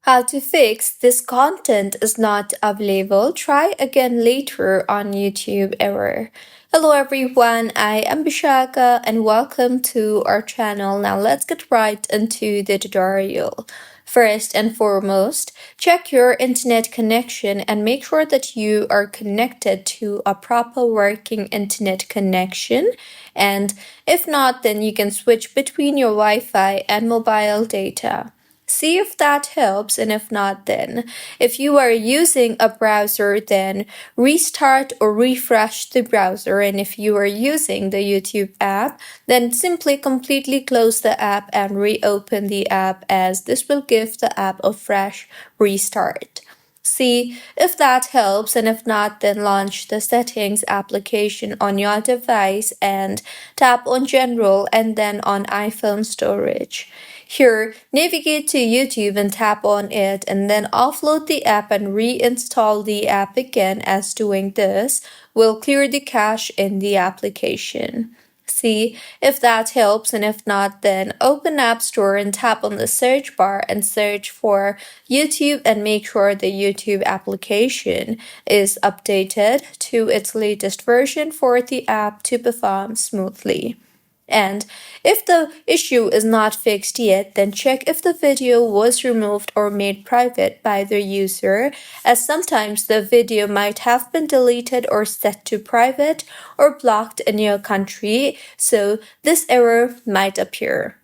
How to fix this content is not available. Try again later on YouTube error. Hello everyone, I am Bishaka and welcome to our channel. Now let's get right into the tutorial. First and foremost, check your internet connection and make sure that you are connected to a proper working internet connection. And if not, then you can switch between your Wi-Fi and mobile data. See if that helps, and if not, then if you are using a browser, then restart or refresh the browser. And if you are using the YouTube app, then simply completely close the app and reopen the app, as this will give the app a fresh restart. See if that helps, and if not, then launch the settings application on your device and tap on general and then on iPhone storage. Here, navigate to YouTube and tap on it, and then offload the app and reinstall the app again, as doing this will clear the cache in the application. See if that helps, and if not, then open App Store and tap on the search bar and search for YouTube and make sure the YouTube application is updated to its latest version for the app to perform smoothly. And if the issue is not fixed yet, then check if the video was removed or made private by the user, as sometimes the video might have been deleted or set to private or blocked in your country, so this error might appear.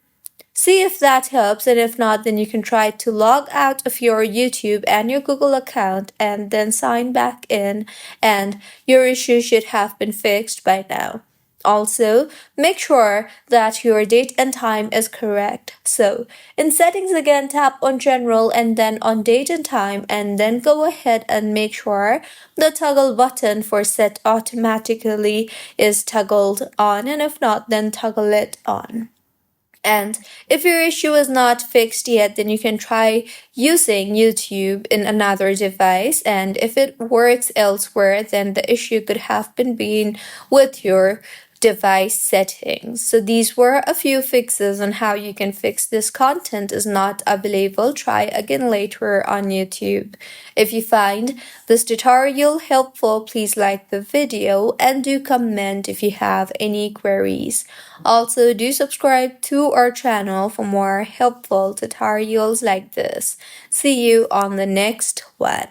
See if that helps, and if not, then you can try to log out of your YouTube and your Google account and then sign back in, and your issue should have been fixed by now. Also, make sure that your date and time is correct. So, in settings again, tap on general and then on date and time, and then go ahead and make sure the toggle button for set automatically is toggled on, and if not, then toggle it on. And if your issue is not fixed yet, then you can try using YouTube in another device. And if it works elsewhere, then the issue could have been with your device settings. So these were a few fixes on how you can fix this content is not available. Try again later on YouTube. If you find this tutorial helpful, please like the video and do comment if you have any queries. Also, do subscribe to our channel for more helpful tutorials like this. See you on the next one.